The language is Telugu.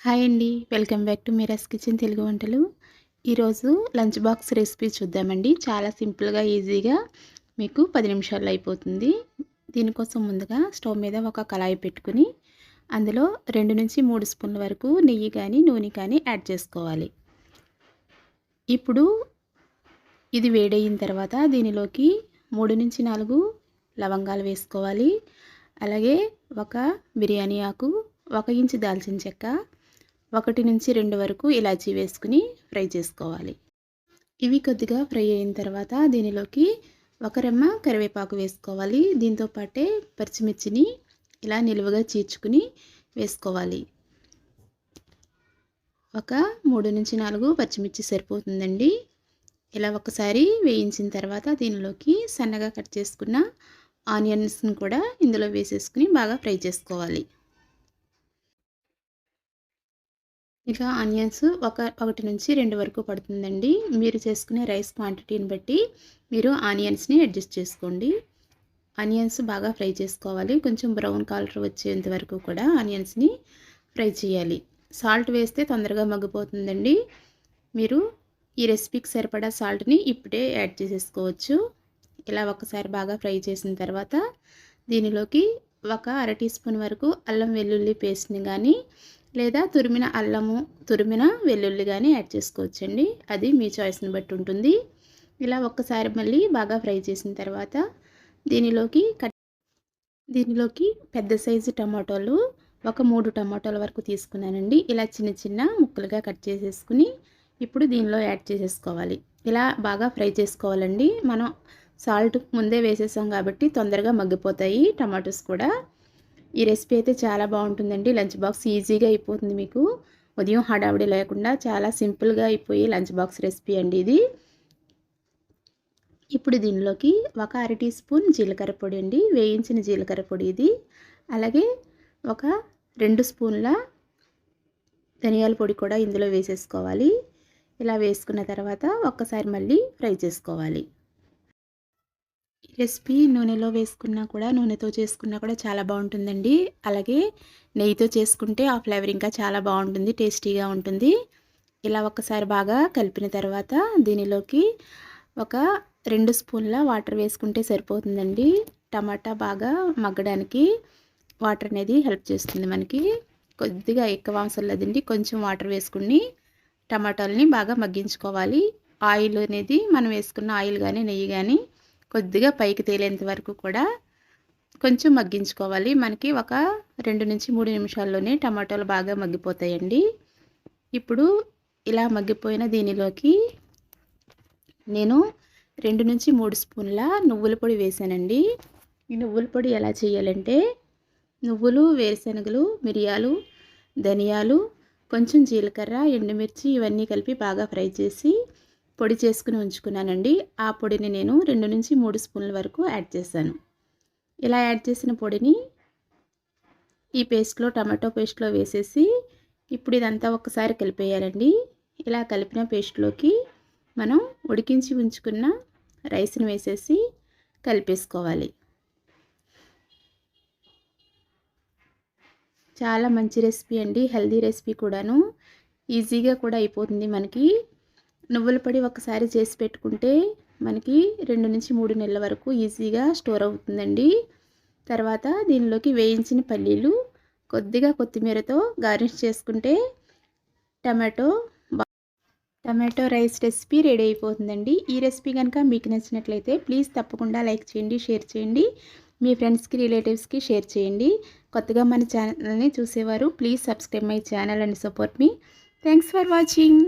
హాయ్ అండి. Welcome back to Meera's kitchen Telugu వంటలు. ఈరోజు లంచ్ బాక్స్ రెసిపీ చూద్దామండి. చాలా సింపుల్గా ఈజీగా మీకు 10 నిమిషాల్లో అయిపోతుంది. దీనికోసం ముందుగా స్టవ్ మీద ఒక కళాయి పెట్టుకుని అందులో 2-3 స్పూన్ల వరకు నెయ్యి కానీ నూనె కానీ యాడ్ చేసుకోవాలి. ఇప్పుడు ఇది వేడయిన తర్వాత దీనిలోకి 3-4 లవంగాలు వేసుకోవాలి. అలాగే ఒక బిర్యానీ ఆకు, 1 ఇంచు దాల్చిన చెక్క, 1-2 వరకు ఇలాచీ వేసుకుని ఫ్రై చేసుకోవాలి. ఇవి కొద్దిగా ఫ్రై అయిన తర్వాత దీనిలోకి 1 రెమ్మ కరివేపాకు వేసుకోవాలి. దీంతో పాటే పచ్చిమిర్చిని ఇలా నిలువుగా చీల్చుకుని వేసుకోవాలి. ఒక 3-4 పచ్చిమిర్చి సరిపోతుందండి. ఇలా ఒకసారి వేయించిన తర్వాత దీనిలోకి సన్నగా కట్ చేసుకున్న ఆనియన్స్ని కూడా ఇందులో వేసేసుకుని బాగా ఫ్రై చేసుకోవాలి. ఇక ఆనియన్స్ 1-2 వరకు పడుతుందండి. మీరు చేసుకునే రైస్ క్వాంటిటీని బట్టి మీరు ఆనియన్స్ని అడ్జస్ట్ చేసుకోండి. ఆనియన్స్ బాగా ఫ్రై చేసుకోవాలి. కొంచెం బ్రౌన్ కలర్ వచ్చేంత వరకు కూడా ఆనియన్స్ని ఫ్రై చేయాలి. సాల్ట్ వేస్తే తొందరగా మగ్గిపోతుందండి. మీరు ఈ రెసిపీకి సరిపడా సాల్ట్ని ఇప్పుడే యాడ్ చేసేసుకోవచ్చు. ఇలా ఒకసారి బాగా ఫ్రై చేసిన తర్వాత దీనిలోకి 1/2 టీ స్పూన్ వరకు అల్లం వెల్లుల్లి పేస్ట్ని కానీ లేదా తురిమిన అల్లము తురిమిన వెల్లుల్లి కానీ యాడ్ చేసుకోవచ్చండి. అది మీ చాయిస్ని బట్టి ఉంటుంది. ఇలా ఒక్కసారి మళ్ళీ బాగా ఫ్రై చేసిన తర్వాత దీనిలోకి పెద్ద సైజు టమాటోలు ఒక 3 టమాటోల వరకు తీసుకున్నానండి. ఇలా చిన్న చిన్న ముక్కలుగా కట్ చేసేసుకుని ఇప్పుడు దీనిలో యాడ్ చేసేసుకోవాలి. ఇలా బాగా ఫ్రై చేసుకోవాలండి. మనం సాల్ట్ ముందే వేసేసాం కాబట్టి తొందరగా మగ్గిపోతాయి టమాటోస్ కూడా. ఈ రెసిపీ అయితే చాలా బాగుంటుందండి. లంచ్ బాక్స్ ఈజీగా అయిపోతుంది. మీకు ఉదయం హడావిడి లేకుండా చాలా సింపుల్గా అయిపోయి లంచ్ బాక్స్ రెసిపీ అండి ఇది. ఇప్పుడు దీనిలోకి 1/2 టీ స్పూన్ జీలకర్ర పొడి అండి, వేయించిన జీలకర్ర పొడి ఇది. అలాగే 2 స్పూన్ల ధనియాల పొడి కూడా ఇందులో వేసేసుకోవాలి. ఇలా వేసుకున్న తర్వాత ఒక్కసారి మళ్ళీ ఫ్రై చేసుకోవాలి. రెసిపీ నూనెలో వేసుకున్నా కూడా నూనెతో చేసుకున్నా కూడా చాలా బాగుంటుందండి. అలాగే నెయ్యితో చేసుకుంటే ఆ ఫ్లేవర్ ఇంకా చాలా బాగుంటుంది, టేస్టీగా ఉంటుంది. ఇలా ఒక్కసారి బాగా కలిపిన తర్వాత దీనిలోకి 2 స్పూన్ల వాటర్ వేసుకుంటే సరిపోతుందండి. టమాటా బాగా మగ్గడానికి వాటర్ అనేది హెల్ప్ చేస్తుంది మనకి. కొద్దిగా ఎక్కువ అవసరం లేదండి, కొంచెం వాటర్ వేసుకుని టమాటాలని బాగా మగ్గించుకోవాలి. ఆయిల్ అనేది మనం వేసుకున్న ఆయిల్ కానీ నెయ్యి కానీ కొద్దిగా పైకి తేలేంత వరకు కూడా కొంచెం మగ్గించుకోవాలి. మనకి 2-3 నిమిషాల్లోనే టమాటాలు బాగా మగ్గిపోతాయండి. ఇప్పుడు ఇలా మగ్గిపోయిన దీనిలోకి నేను 2-3 స్పూన్ల నువ్వుల పొడి వేసానండి. ఈ నువ్వుల పొడి ఎలా చేయాలంటే నువ్వులు, వేరుశనగలు, మిరియాలు, ధనియాలు, కొంచెం జీలకర్ర, ఎండుమిర్చి ఇవన్నీ కలిపి బాగా ఫ్రై చేసి పొడి చేసుకుని ఉంచుకున్నానండి. ఆ పొడిని నేను 2-3 స్పూన్ల వరకు యాడ్ చేశాను. ఇలా యాడ్ చేసిన పొడిని ఈ పేస్ట్లో టమాటో పేస్ట్లో వేసేసి ఇప్పుడు ఇదంతా ఒకసారి కలిపేయాలండి. ఇలా కలిపిన పేస్ట్లోకి మనం ఉడికించి ఉంచుకున్న రైస్ని వేసేసి కలిపేసుకోవాలి. చాలా మంచి రెసిపీ అండి, హెల్దీ రెసిపీ కూడాను. ఈజీగా కూడా అయిపోతుంది మనకి. నువ్వుల పొడి ఒకసారి చేసి పెట్టుకుంటే మనకి 2-3 నెలల వరకు ఈజీగా స్టోర్ అవుతుందండి. తర్వాత దీనిలోకి వేయించిన పల్లీలు, కొద్దిగా కొత్తిమీరతో గార్నిష్ చేసుకుంటే టమాటో రైస్ రెసిపీ రెడీ అయిపోతుందండి. ఈ రెసిపీ కనుక మీకు నచ్చినట్లయితే ప్లీజ్ తప్పకుండా లైక్ చేయండి, షేర్ చేయండి, మీ ఫ్రెండ్స్కి రిలేటివ్స్కి షేర్ చేయండి. కొత్తగా మన ఛానల్ని చూసేవారు please subscribe my channel and support me. Thanks for watching.